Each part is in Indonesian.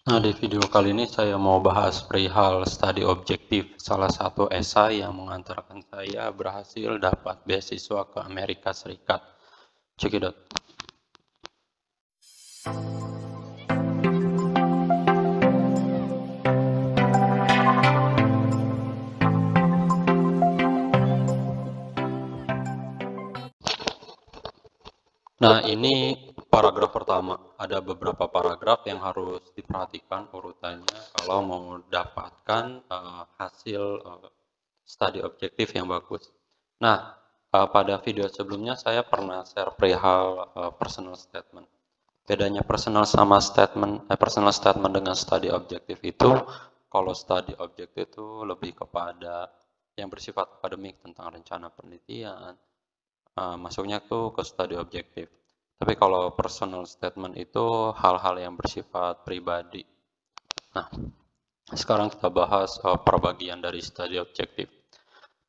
Nah, di video kali ini saya mau bahas perihal studi objektif, salah satu esai yang mengantarkan saya berhasil dapat beasiswa ke Amerika Serikat. Cekidot. Nah, ini paragraf pertama. Ada beberapa paragraf yang harus diperhatikan urutannya kalau mau dapatkan hasil studi objektif yang bagus. Nah, pada video sebelumnya saya pernah share perihal personal statement. Bedanya personal statement dengan study objektif itu, kalau study objektif itu lebih kepada yang bersifat akademik tentang rencana penelitian, masuknya tuh ke study objektif. Tapi kalau personal statement itu hal-hal yang bersifat pribadi. Nah, sekarang kita bahas perbagian dari study objektif.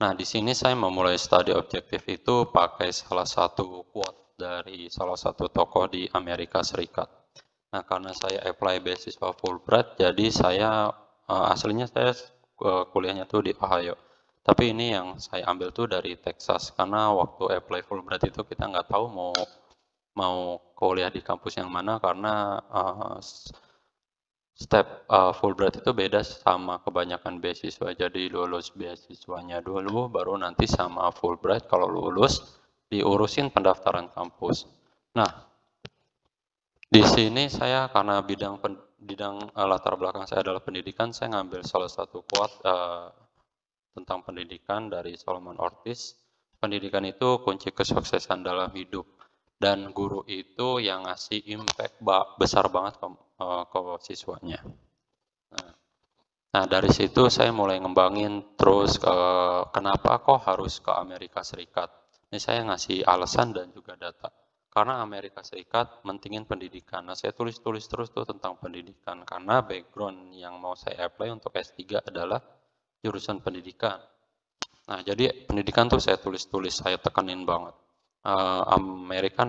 Nah, di sini saya memulai studi objektif itu pakai salah satu quote dari salah satu tokoh di Amerika Serikat. Nah, karena saya apply beasiswa Fulbright, jadi saya aslinya saya kuliahnya tuh di Ohio. Tapi ini yang saya ambil tuh dari Texas, karena waktu apply Fulbright itu kita nggak tahu mau mau kuliah di kampus yang mana, karena step Fulbright itu beda sama kebanyakan beasiswa. Jadi lulus beasiswanya dulu, baru nanti sama Fulbright kalau lulus diurusin pendaftaran kampus. Nah, di sini saya karena bidang latar belakang saya adalah pendidikan, saya ngambil salah satu quote tentang pendidikan dari Solomon Ortiz. Pendidikan itu kunci kesuksesan dalam hidup, dan guru itu yang ngasih impact besar banget ke siswanya. Nah, dari situ saya mulai ngembangin terus kenapa kok harus ke Amerika Serikat. Ini saya ngasih alasan dan juga data. Karena Amerika Serikat mentingin pendidikan. Nah, saya tulis-tulis terus tuh tentang pendidikan. Karena background yang mau saya apply untuk S3 adalah jurusan pendidikan. Nah, jadi pendidikan tuh saya tulis-tulis, saya tekenin banget. Amerika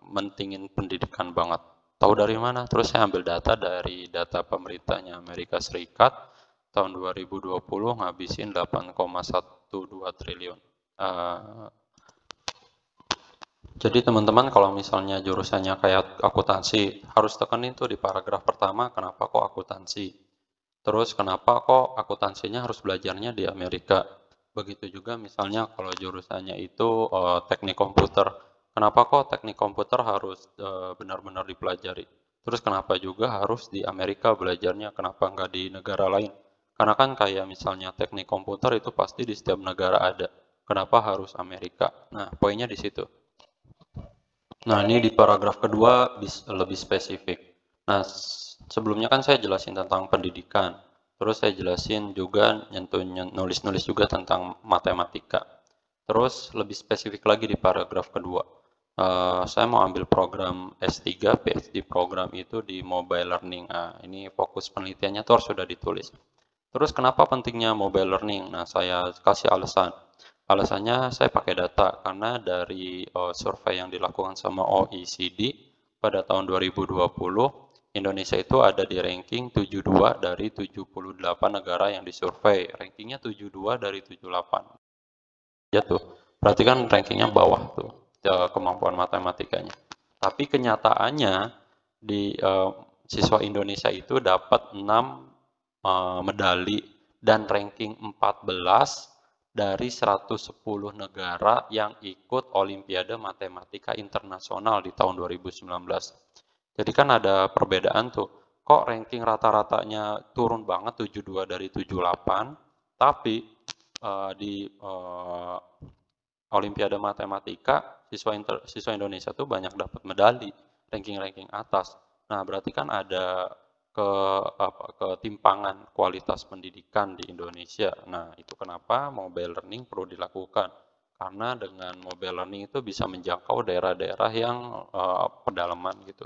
mentingin pendidikan banget. Tahu dari mana? Terus saya ambil data dari data pemerintahnya Amerika Serikat tahun 2020 ngabisin 8,12 triliun. Jadi teman-teman kalau misalnya jurusannya kayak akuntansi, harus tekenin tuh di paragraf pertama kenapa kok akuntansi. Terus kenapa kok akuntansinya harus belajarnya di Amerika. Begitu juga misalnya kalau jurusannya itu teknik komputer. Kenapa kok teknik komputer harus benar-benar dipelajari. Terus kenapa juga harus di Amerika belajarnya, kenapa nggak di negara lain. Karena kan kayak misalnya teknik komputer itu pasti di setiap negara ada. Kenapa harus Amerika? Nah, poinnya di situ. Nah, ini di paragraf kedua lebih spesifik. Nah, sebelumnya kan saya jelasin tentang pendidikan. Terus saya jelasin juga nulis-nulis juga tentang matematika. Terus lebih spesifik lagi di paragraf kedua. Saya mau ambil program S3, PhD program itu di mobile learning. Nah, ini fokus penelitiannya tuh harus sudah ditulis. Terus kenapa pentingnya mobile learning? Nah, saya kasih alasan. Alasannya saya pakai data karena dari survei yang dilakukan sama OECD pada tahun 2020, Indonesia itu ada di ranking 72 dari 78 negara yang disurvei. Rankingnya 72 dari 78. Ya tuh, berarti kan rankingnya bawah tuh kemampuan matematikanya. Tapi kenyataannya di siswa Indonesia itu dapat 6 medali dan ranking 14 dari 110 negara yang ikut Olimpiade Matematika Internasional di tahun 2019. Jadi kan ada perbedaan tuh. Kok ranking rata-ratanya turun banget 72 dari 78, tapi di Olimpiade Matematika siswa Indonesia tuh banyak dapat medali, ranking-ranking atas. Nah, berarti kan ada ketimpangan kualitas pendidikan di Indonesia. Nah, itu kenapa mobile learning perlu dilakukan. Karena dengan mobile learning itu bisa menjangkau daerah-daerah yang pedalaman gitu.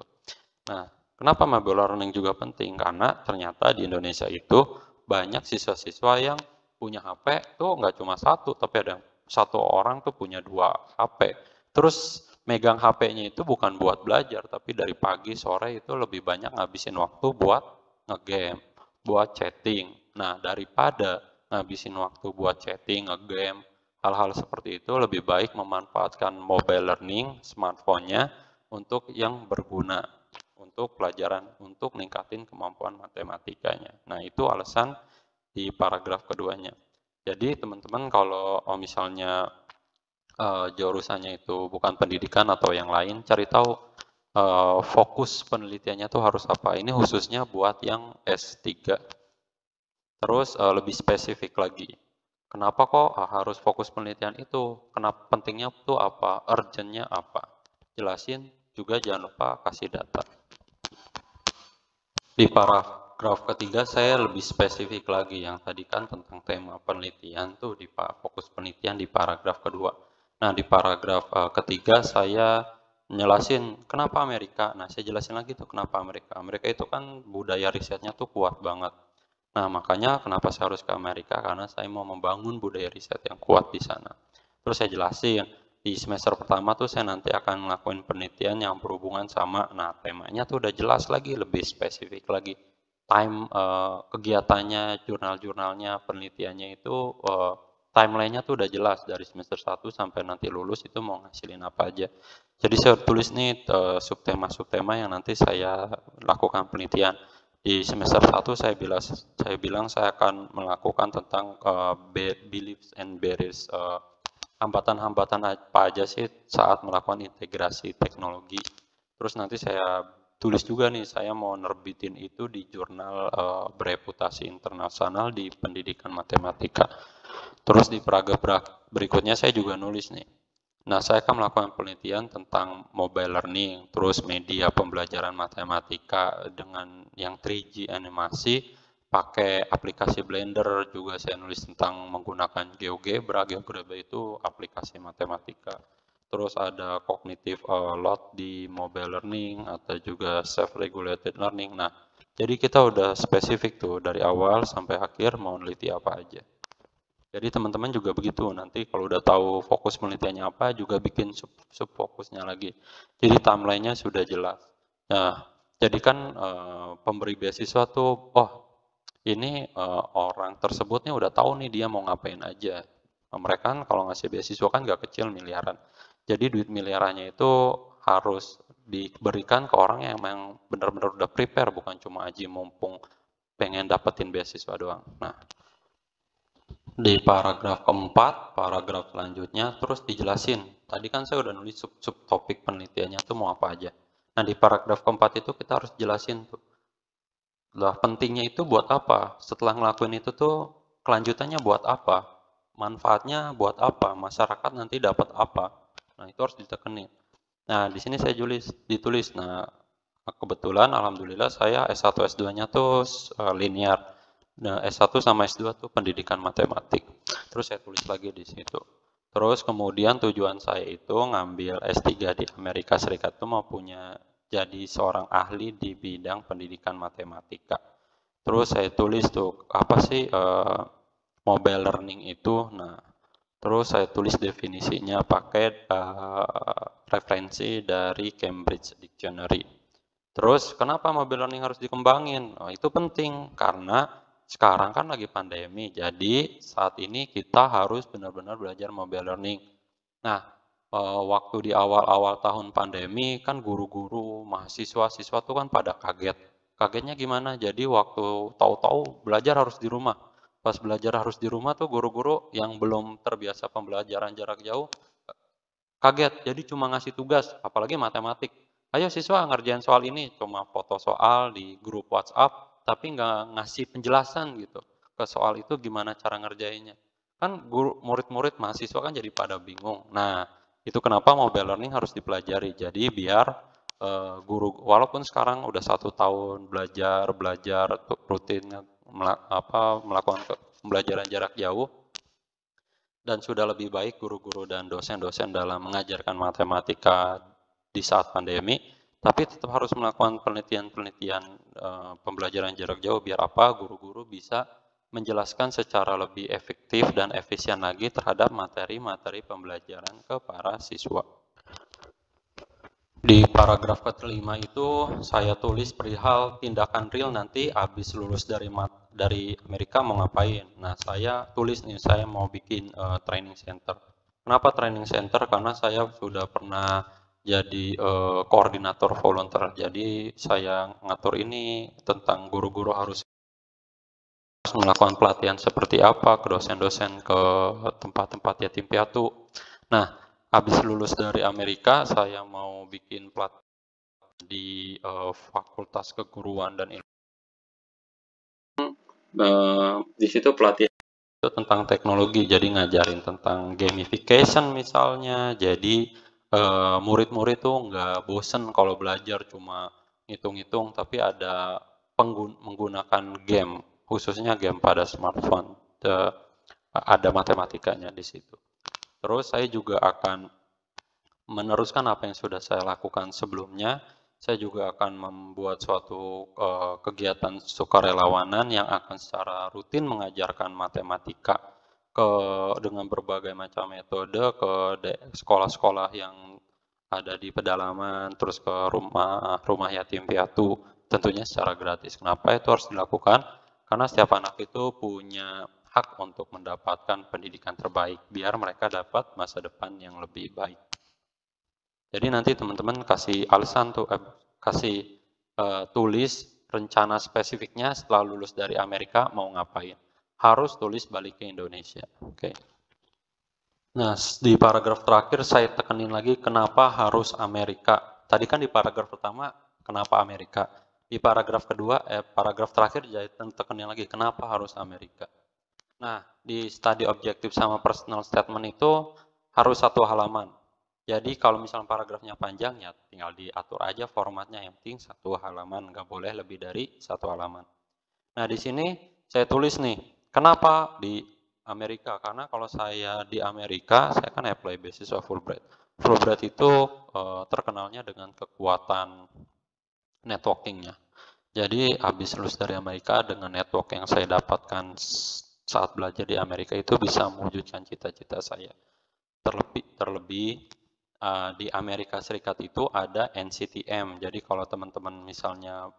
Nah, kenapa mobile learning juga penting? Karena ternyata di Indonesia itu banyak siswa-siswa yang punya HP tuh nggak cuma satu, tapi ada satu orang tuh punya 2 HP. Terus megang HP-nya itu bukan buat belajar, tapi dari pagi sore itu lebih banyak ngabisin waktu buat ngegame, buat chatting. Nah, daripada ngabisin waktu buat chatting, ngegame, hal-hal seperti itu lebih baik memanfaatkan mobile learning, smartphone-nya untuk yang berguna, untuk pelajaran, untuk ningkatin kemampuan matematikanya. Nah, itu alasan di paragraf keduanya. Jadi teman-teman kalau misalnya jurusannya itu bukan pendidikan atau yang lain, cari tahu fokus penelitiannya tuh harus apa. Ini khususnya buat yang S3. Terus lebih spesifik lagi. Kenapa kok harus fokus penelitian itu? Kenapa pentingnya tuh apa? Urgentnya apa? Jelasin juga jangan lupa kasih data. Di paragraf ketiga saya lebih spesifik lagi, yang tadi kan tentang tema penelitian tuh di fokus penelitian di paragraf kedua. Nah, di paragraf ketiga saya jelasin kenapa Amerika. Nah, saya jelasin lagi tuh kenapa Amerika. Amerika itu kan budaya risetnya tuh kuat banget. Nah, makanya kenapa saya harus ke Amerika, karena saya mau membangun budaya riset yang kuat di sana. Terus saya jelasin, di semester pertama tuh saya nanti akan ngelakuin penelitian yang berhubungan sama, nah temanya tuh udah jelas lagi, lebih spesifik lagi. Kegiatannya, jurnal-jurnalnya, penelitiannya itu, timeline-nya tuh udah jelas dari semester 1 sampai nanti lulus itu mau ngasilin apa aja. Jadi saya tulis nih subtema-subtema yang nanti saya lakukan penelitian. Di semester 1 saya bilang saya akan melakukan tentang beliefs and barriers, hambatan-hambatan apa aja sih saat melakukan integrasi teknologi. Terus nanti saya tulis juga nih, saya mau nerbitin itu di jurnal bereputasi internasional di pendidikan matematika. Terus di paragraf berikutnya saya juga nulis nih. Nah, saya akan melakukan penelitian tentang mobile learning, terus media pembelajaran matematika dengan yang 3G animasi, pakai aplikasi Blender, juga saya nulis tentang menggunakan GeoGebra. GeoGebra itu aplikasi matematika. Terus ada cognitive load di mobile learning, atau juga self-regulated learning. Nah, jadi kita udah spesifik tuh dari awal sampai akhir mau neliti apa aja. Jadi teman-teman juga begitu, nanti kalau udah tahu fokus penelitiannya apa, juga bikin sub-fokusnya lagi. Jadi timeline-nya sudah jelas. Nah, jadi kan pemberi beasiswa tuh, oh ini orang tersebutnya udah tahu nih dia mau ngapain aja. Mereka kan kalau ngasih beasiswa kan nggak kecil, miliaran. Jadi duit miliarannya itu harus diberikan ke orang yang memang benar-benar udah prepare, bukan cuma aji mumpung pengen dapetin beasiswa doang. Nah, di paragraf keempat, paragraf selanjutnya, terus dijelasin. Tadi kan saya udah nulis sub-topik penelitiannya tuh mau apa aja. Nah, di paragraf keempat itu kita harus jelasin tuh. Lah, pentingnya itu buat apa? Setelah ngelakuin itu tuh, kelanjutannya buat apa? Manfaatnya buat apa? Masyarakat nanti dapat apa? Nah, itu harus ditekenin. Nah, di sini saya ditulis. Nah, kebetulan alhamdulillah saya S1 S2-nya tuh linear. Nah, S1 sama S2 tuh pendidikan matematik. Terus saya tulis lagi di situ. Terus kemudian tujuan saya itu ngambil S3 di Amerika Serikat tuh mau punya jadi seorang ahli di bidang pendidikan matematika. Terus saya tulis tuh apa sih mobile learning itu. Nah, terus saya tulis definisinya pakai referensi dari Cambridge Dictionary. Terus kenapa mobile learning harus dikembangin? Oh, itu penting karena sekarang kan lagi pandemi, jadi saat ini kita harus benar-benar belajar mobile learning. Nah, waktu di awal-awal tahun pandemi kan guru-guru, mahasiswa-siswa tuh kan pada kaget. Kagetnya gimana? Jadi waktu tahu-tahu belajar harus di rumah. Pas belajar harus di rumah tuh guru-guru yang belum terbiasa pembelajaran jarak jauh kaget. Jadi cuma ngasih tugas, apalagi matematik. Ayo siswa ngerjain soal ini, cuma foto soal di grup WhatsApp, tapi nggak ngasih penjelasan gitu ke soal itu gimana cara ngerjainnya. Kan guru, murid-murid mahasiswa kan jadi pada bingung. Nah, itu kenapa mobile learning harus dipelajari. Jadi biar guru, walaupun sekarang udah 1 tahun belajar rutin melakukan pembelajaran jarak jauh, dan sudah lebih baik guru-guru dan dosen-dosen dalam mengajarkan matematika di saat pandemi, tapi tetap harus melakukan penelitian-penelitian pembelajaran jarak jauh biar apa guru-guru bisa menjelaskan secara lebih efektif dan efisien lagi terhadap materi-materi pembelajaran ke para siswa. Di paragraf kelima itu saya tulis perihal tindakan real nanti habis lulus dari Amerika mau ngapain. Nah, saya tulis nih, saya mau bikin training center. Kenapa training center? Karena saya sudah pernah jadi koordinator volunteer. Jadi saya ngatur ini tentang guru-guru harus melakukan pelatihan seperti apa ke dosen-dosen, ke tempat-tempat yatim piatu. Nah, habis lulus dari Amerika, saya mau bikin pelatihan di Fakultas Keguruan dan Ilmu. Di situ pelatihan itu tentang teknologi, jadi ngajarin tentang gamification misalnya. Jadi murid-murid tuh nggak bosen kalau belajar cuma ngitung-ngitung, tapi ada menggunakan game, khususnya game pada smartphone. Ada matematikanya di situ. Terus saya juga akan meneruskan apa yang sudah saya lakukan sebelumnya. Saya juga akan membuat suatu kegiatan sukarelawanan yang akan secara rutin mengajarkan matematika dengan berbagai macam metode ke sekolah-sekolah yang ada di pedalaman, terus ke rumah yatim piatu, tentunya secara gratis. Kenapa itu harus dilakukan? Karena setiap anak itu punya hak untuk mendapatkan pendidikan terbaik, biar mereka dapat masa depan yang lebih baik. Jadi nanti teman-teman kasih alasan tuh, kasih tulis rencana spesifiknya setelah lulus dari Amerika mau ngapain. Harus tulis balik ke Indonesia. Oke. Nah, di paragraf terakhir saya tekenin lagi kenapa harus Amerika. Tadi kan di paragraf pertama kenapa Amerika. Di paragraf kedua, paragraf terakhir jadi tekenin lagi kenapa harus Amerika. Nah, di study objektif sama personal statement itu harus satu halaman. Jadi kalau misalnya paragrafnya panjang ya tinggal diatur aja formatnya, yang penting satu halaman, nggak boleh lebih dari satu halaman. Nah, di sini saya tulis nih, kenapa di Amerika? Karena kalau saya di Amerika, saya kan apply beasiswa Fulbright. Fulbright itu terkenalnya dengan kekuatan networkingnya. Jadi habis lulus dari Amerika dengan network yang saya dapatkan saat belajar di Amerika itu bisa mewujudkan cita-cita saya. Terlebih di Amerika Serikat itu ada NCTM. Jadi kalau teman-teman misalnya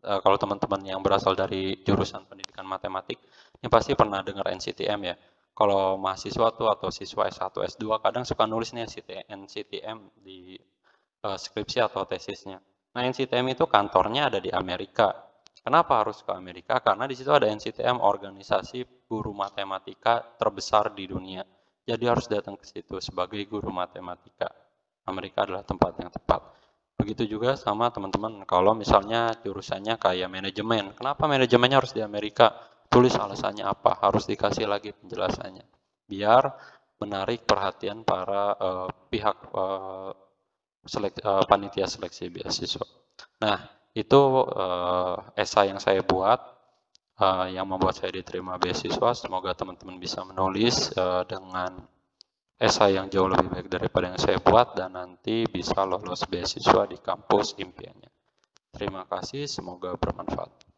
kalau teman-teman yang berasal dari jurusan pendidikan matematik, ini pasti pernah dengar NCTM ya. Kalau mahasiswa tuh atau siswa S1, S2 kadang suka nulis nih NCTM di skripsi atau tesisnya. Nah, NCTM itu kantornya ada di Amerika. Kenapa harus ke Amerika? Karena di situ ada NCTM, organisasi guru matematika terbesar di dunia. Jadi harus datang ke situ sebagai guru matematika. Amerika adalah tempat yang tepat. Begitu juga sama teman-teman, kalau misalnya jurusannya kayak manajemen. Kenapa manajemennya harus di Amerika? Tulis alasannya apa, harus dikasih lagi penjelasannya. Biar menarik perhatian para pihak panitia seleksi beasiswa. Nah, itu esai yang saya buat yang membuat saya diterima beasiswa. Semoga teman-teman bisa menulis dengan esai yang jauh lebih baik daripada yang saya buat dan nanti bisa lolos beasiswa di kampus impiannya. Terima kasih, semoga bermanfaat.